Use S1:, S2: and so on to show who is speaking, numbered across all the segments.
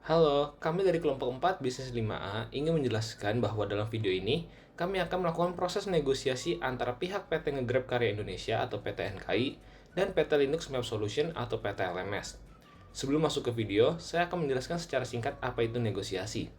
S1: Halo, kami dari kelompok 4 Bisnis 5A ingin menjelaskan bahwa dalam video ini kami akan melakukan proses negosiasi antara pihak PT Ngegrab Karya Indonesia atau PT NKI dan PT Linux Map Solution atau PT LMS. Sebelum masuk ke video, saya akan menjelaskan secara singkat apa itu negosiasi.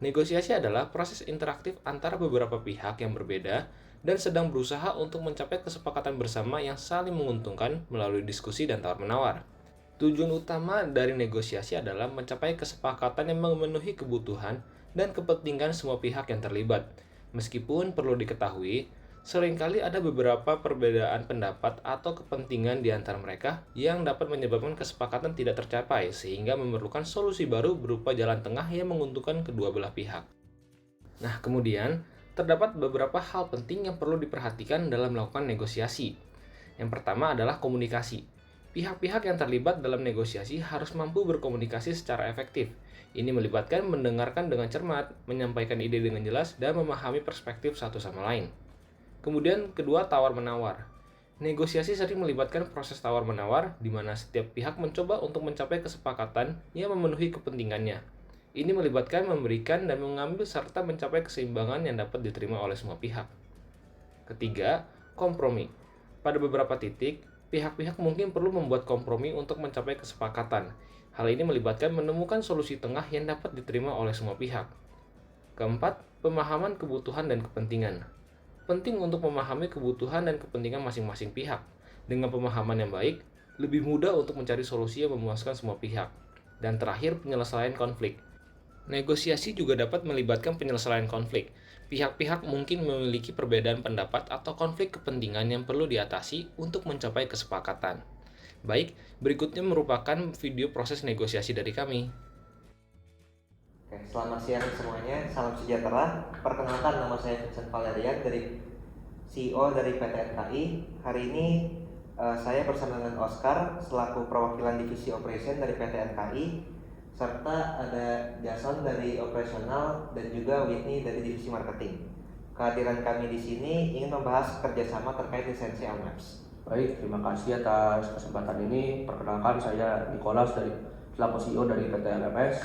S1: Negosiasi adalah proses interaktif antara beberapa pihak yang berbeda dan sedang berusaha untuk mencapai kesepakatan bersama yang saling menguntungkan melalui diskusi dan tawar-menawar. Tujuan utama dari negosiasi adalah mencapai kesepakatan yang memenuhi kebutuhan dan kepentingan semua pihak yang terlibat. Meskipun perlu diketahui, seringkali ada beberapa perbedaan pendapat atau kepentingan di antara mereka yang dapat menyebabkan kesepakatan tidak tercapai sehingga memerlukan solusi baru berupa jalan tengah yang menguntungkan kedua belah pihak. Nah, kemudian terdapat beberapa hal penting yang perlu diperhatikan dalam melakukan negosiasi. Yang pertama adalah komunikasi. Pihak-pihak yang terlibat dalam negosiasi harus mampu berkomunikasi secara efektif. Ini melibatkan mendengarkan dengan cermat, menyampaikan ide dengan jelas, dan memahami perspektif satu sama lain. Kemudian kedua, tawar-menawar. Negosiasi sering melibatkan proses tawar-menawar, di mana setiap pihak mencoba untuk mencapai kesepakatan yang memenuhi kepentingannya. Ini melibatkan memberikan dan mengambil serta mencapai keseimbangan yang dapat diterima oleh semua pihak. Ketiga, kompromi. Pada beberapa titik, pihak-pihak mungkin perlu membuat kompromi untuk mencapai kesepakatan. Hal ini melibatkan menemukan solusi tengah yang dapat diterima oleh semua pihak. Keempat, pemahaman kebutuhan dan kepentingan. Penting untuk memahami kebutuhan dan kepentingan masing-masing pihak. Dengan pemahaman yang baik, lebih mudah untuk mencari solusi yang memuaskan semua pihak. Dan terakhir, penyelesaian konflik. Negosiasi juga dapat melibatkan penyelesaian konflik. Pihak-pihak mungkin memiliki perbedaan pendapat atau konflik kepentingan yang perlu diatasi untuk mencapai kesepakatan. Baik, berikutnya merupakan video proses negosiasi dari kami.
S2: Oke, selamat siang semuanya, salam sejahtera. Perkenalkan, nama saya Vincent Valerian dari CEO dari PT NKI. Hari ini saya bersama dengan Oscar selaku perwakilan divisi operation dari PT NKI, serta ada Jason dari operasional dan juga Whitney dari divisi marketing. Kehadiran kami di sini ingin membahas kerjasama terkait lisensi LMAPS.
S3: Baik, terima kasih atas kesempatan ini. Perkenalkan, saya Nicholas selaku CEO dari PT LMS.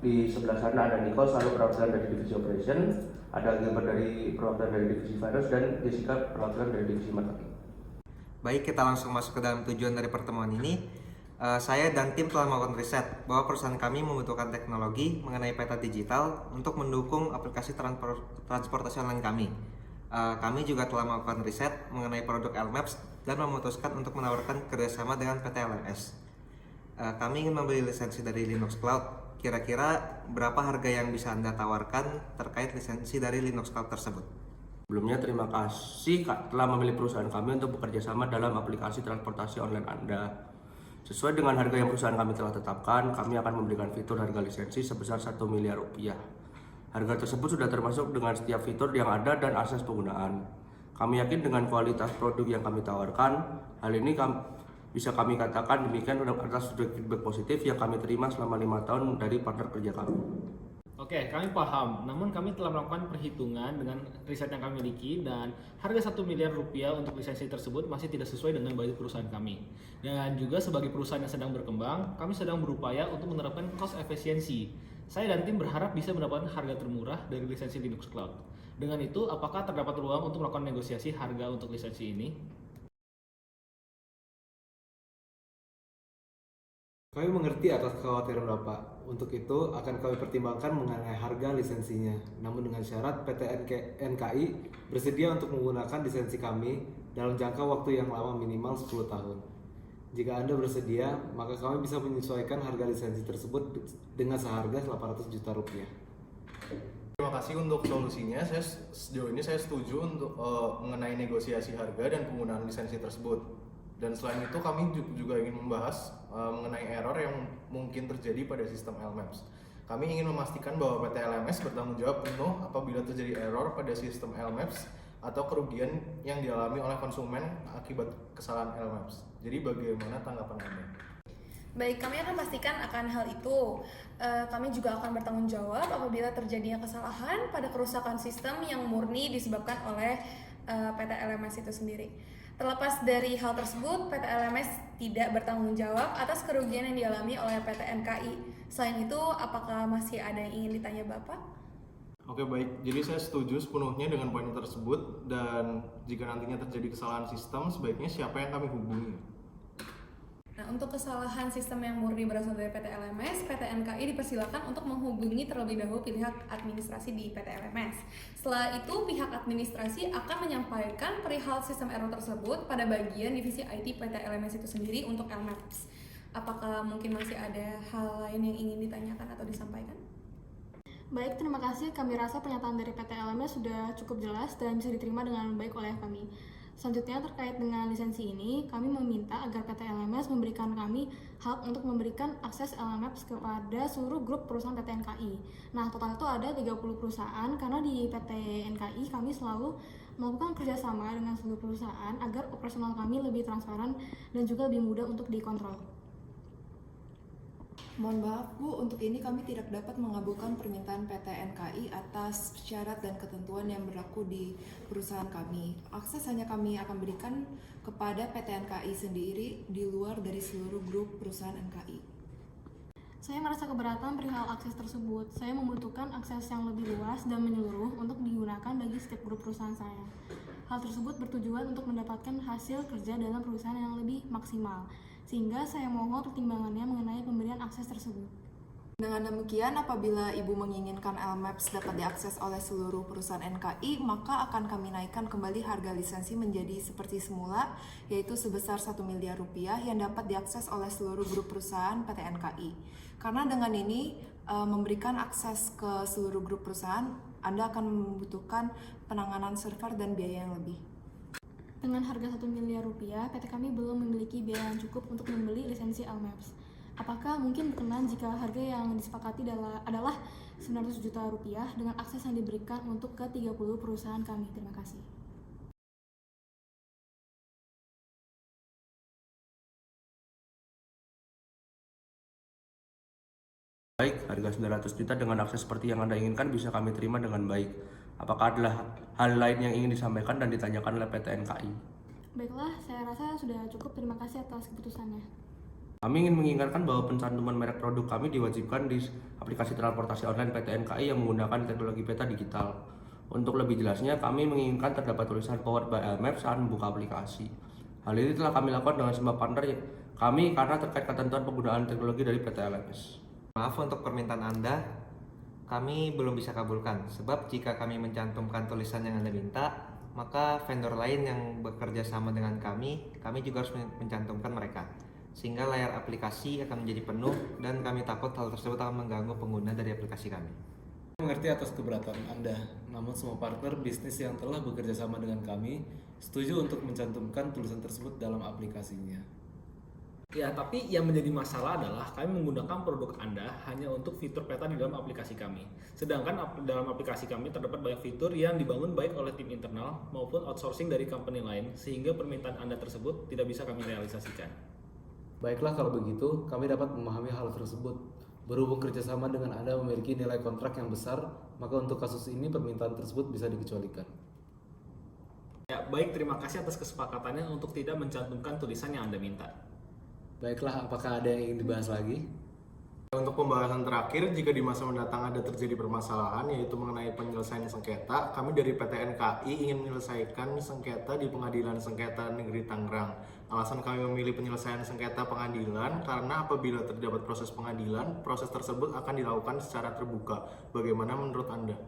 S3: Di sebelah sana ada Nicole selalu perwakilan dari divisi operation, ada Gilbert dari perwakilan dari divisi finance, dan Jessica perwakilan dari divisi marketing.
S2: Baik, kita langsung masuk ke dalam tujuan dari pertemuan ini. Saya dan tim telah melakukan riset bahwa perusahaan kami membutuhkan teknologi mengenai peta digital untuk mendukung aplikasi transportasi online kami. Kami juga telah melakukan riset mengenai produk LMAPS dan memutuskan untuk menawarkan kerjasama dengan PT LMS. Kami ingin membeli lisensi dari Linux Cloud. Kira-kira berapa harga yang bisa Anda tawarkan terkait lisensi dari Linux Cloud tersebut?
S3: Sebelumnya, terima kasih telah memilih perusahaan kami untuk bekerja sama dalam aplikasi transportasi online Anda. Sesuai dengan harga yang perusahaan kami telah tetapkan, kami akan memberikan fitur harga lisensi sebesar 1 miliar rupiah. Harga tersebut sudah termasuk dengan setiap fitur yang ada dan akses penggunaan. Kami yakin dengan kualitas produk yang kami tawarkan. Hal ini bisa kami katakan demikian atas feedback positif yang kami terima selama 5 tahun dari partner kerja kami.
S4: Oke, kami paham. Namun kami telah melakukan perhitungan dengan riset yang kami miliki dan harga 1 miliar rupiah untuk lisensi tersebut masih tidak sesuai dengan budget perusahaan kami. Dan juga sebagai perusahaan yang sedang berkembang, kami sedang berupaya untuk menerapkan cost efisiensi. Saya dan tim berharap bisa mendapatkan harga termurah dari lisensi Linux Cloud. Dengan itu, apakah terdapat ruang untuk melakukan negosiasi harga untuk lisensi ini?
S5: Kami mengerti atas kekhawatiran Bapak. Untuk itu akan kami pertimbangkan mengenai harga lisensinya. Namun dengan syarat PT NKI bersedia untuk menggunakan lisensi kami dalam jangka waktu yang lama minimal 10 tahun. Jika Anda bersedia, maka kami bisa menyesuaikan harga lisensi tersebut dengan seharga 800 juta rupiah.
S6: Terima kasih untuk solusinya. Sejauh ini saya setuju untuk mengenai negosiasi harga dan penggunaan lisensi tersebut. Dan selain itu kami juga ingin membahas mengenai error yang mungkin terjadi pada sistem LMAPS. Kami ingin memastikan bahwa PT LMS bertanggung jawab penuh apabila terjadi error pada sistem LMAPS atau kerugian yang dialami oleh konsumen akibat kesalahan LMAPS. Jadi bagaimana tanggapan Anda?
S7: Baik, kami akan pastikan akan hal itu. Kami juga akan bertanggung jawab apabila terjadinya kesalahan pada kerusakan sistem yang murni disebabkan oleh PT LMS itu sendiri. Terlepas dari hal tersebut, PT LMS tidak bertanggung jawab atas kerugian yang dialami oleh PT NKI. Selain itu, apakah masih ada yang ingin ditanya Bapak?
S6: Oke baik, jadi saya setuju sepenuhnya dengan poin tersebut dan jika nantinya terjadi kesalahan sistem, sebaiknya siapa yang kami hubungi?
S7: Nah, untuk kesalahan sistem yang murni berasal dari PT LMS, PT NKI dipersilakan untuk menghubungi terlebih dahulu pihak administrasi di PT LMS. Setelah itu, pihak administrasi akan menyampaikan perihal sistem error tersebut pada bagian divisi IT PT LMS itu sendiri untuk LMAPS. Apakah mungkin masih ada hal lain yang ingin ditanyakan atau disampaikan?
S8: Baik, terima kasih. Kami rasa pernyataan dari PT LMS sudah cukup jelas dan bisa diterima dengan baik oleh kami. Selanjutnya, terkait dengan lisensi ini, kami meminta agar PT LMS memberikan kami hak untuk memberikan akses LMAPS kepada seluruh grup perusahaan PT NKI. Nah, total itu ada 30 perusahaan, karena di PT NKI kami selalu melakukan kerjasama dengan seluruh perusahaan agar operasional kami lebih transparan dan juga lebih mudah untuk dikontrol.
S9: Mohon maaf Bu, untuk ini kami tidak dapat mengabulkan permintaan PT NKI atas syarat dan ketentuan yang berlaku di perusahaan kami. Akses hanya kami akan berikan kepada PT NKI sendiri di luar dari seluruh grup perusahaan NKI.
S8: Saya merasa keberatan perihal akses tersebut. Saya membutuhkan akses yang lebih luas dan menyeluruh untuk digunakan bagi setiap grup perusahaan saya. Hal tersebut bertujuan untuk mendapatkan hasil kerja dalam perusahaan yang lebih maksimal, sehingga saya mohon pertimbangannya mengenai pemberian akses tersebut.
S9: Dengan demikian, apabila Ibu menginginkan LMAPS dapat diakses oleh seluruh perusahaan NKI, maka akan kami naikkan kembali harga lisensi menjadi seperti semula, yaitu sebesar 1 miliar rupiah yang dapat diakses oleh seluruh grup perusahaan PT NKI. Karena dengan ini memberikan akses ke seluruh grup perusahaan, Anda akan membutuhkan penanganan server dan biaya yang lebih.
S8: Dengan harga 1 miliar rupiah, PT kami belum memiliki biaya yang cukup untuk membeli lisensi LMAPS. Apakah mungkin berkenan jika harga yang disepakati adalah 900 juta rupiah dengan akses yang diberikan untuk ke 30 perusahaan kami? Terima kasih.
S3: Baik, harga 900 juta dengan akses seperti yang Anda inginkan bisa kami terima dengan baik. Apakah ada hal lain yang ingin disampaikan dan ditanyakan oleh PT NKI?
S8: Baiklah, saya rasa sudah cukup. Terima kasih atas keputusannya.
S3: Kami ingin mengingatkan bahwa pencantuman merek produk kami diwajibkan di aplikasi transportasi online PT NKI yang menggunakan teknologi peta digital. Untuk lebih jelasnya, kami menginginkan terdapat tulisan Powered by LMAPS saat membuka aplikasi. Hal ini telah kami lakukan dengan semua partner kami karena terkait ketentuan penggunaan teknologi dari PT LMS.
S2: Maaf untuk permintaan Anda, kami belum bisa kabulkan, sebab jika kami mencantumkan tulisan yang Anda minta, maka vendor lain yang bekerja sama dengan kami juga harus mencantumkan mereka. Sehingga layar aplikasi akan menjadi penuh dan kami takut hal tersebut akan mengganggu pengguna dari aplikasi kami.
S5: Mengerti atas keberatan Anda, namun semua partner bisnis yang telah bekerja sama dengan kami setuju untuk mencantumkan tulisan tersebut dalam aplikasinya.
S4: Ya, tapi yang menjadi masalah adalah kami menggunakan produk Anda hanya untuk fitur peta di dalam aplikasi kami. Sedangkan dalam aplikasi kami terdapat banyak fitur yang dibangun baik oleh tim internal maupun outsourcing dari company lain, sehingga permintaan Anda tersebut tidak bisa kami realisasikan.
S5: Baiklah kalau begitu, kami dapat memahami hal tersebut. Berhubung kerjasama dengan Anda memiliki nilai kontrak yang besar, maka untuk kasus ini permintaan tersebut bisa dikecualikan.
S4: Ya, baik, terima kasih atas kesepakatannya untuk tidak mencantumkan tulisan yang Anda minta.
S5: Baiklah, apakah ada yang ingin dibahas lagi?
S6: Untuk pembahasan terakhir, jika di masa mendatang ada terjadi permasalahan yaitu mengenai penyelesaian sengketa, kami dari PT NKI ingin menyelesaikan sengketa di Pengadilan Sengketa Negeri Tangerang. Alasan kami memilih penyelesaian sengketa pengadilan karena apabila terdapat proses pengadilan, proses tersebut akan dilakukan secara terbuka. Bagaimana menurut Anda?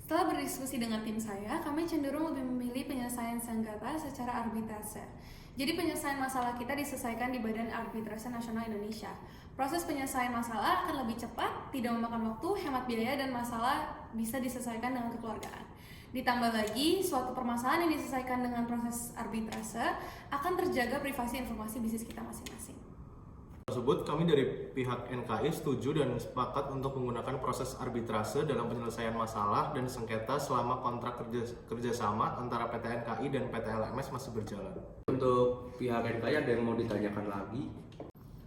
S7: Setelah berdiskusi dengan tim saya, kami cenderung lebih memilih penyelesaian sengketa secara arbitrase. Jadi penyelesaian masalah kita diselesaikan di Badan Arbitrase Nasional Indonesia. Proses penyelesaian masalah akan lebih cepat, tidak memakan waktu, hemat biaya, dan masalah bisa diselesaikan dengan kekeluargaan. Ditambah lagi, suatu permasalahan yang diselesaikan dengan proses arbitrase akan terjaga privasi informasi bisnis kita masing-masing.
S6: Tersebut, kami dari pihak NKI setuju dan sepakat untuk menggunakan proses arbitrase dalam penyelesaian masalah dan sengketa selama kontrak kerjasama antara PT NKI dan PT LMS masih berjalan.
S3: Untuk pihak NKI ada yang mau ditanyakan lagi?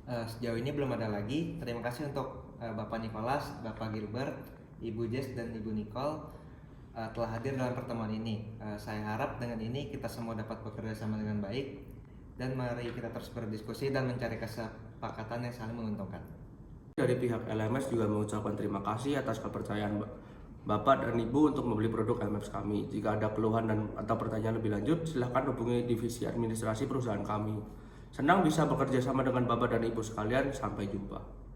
S2: Sejauh ini belum ada lagi. Terima kasih untuk Bapak Nicholas, Bapak Gilbert, Ibu Jess, dan Ibu Nicole telah hadir dalam pertemuan ini. Saya harap dengan ini kita semua dapat bekerja sama dengan baik dan mari kita terus berdiskusi dan mencari kesepakatan yang saling menguntungkan.
S3: Dari pihak LMS juga mengucapkan terima kasih atas kepercayaan Bapak dan Ibu untuk membeli produk LMS kami. Jika ada keluhan dan atau pertanyaan lebih lanjut, silakan hubungi divisi administrasi perusahaan kami. Senang bisa bekerja sama dengan Bapak dan Ibu sekalian. Sampai jumpa.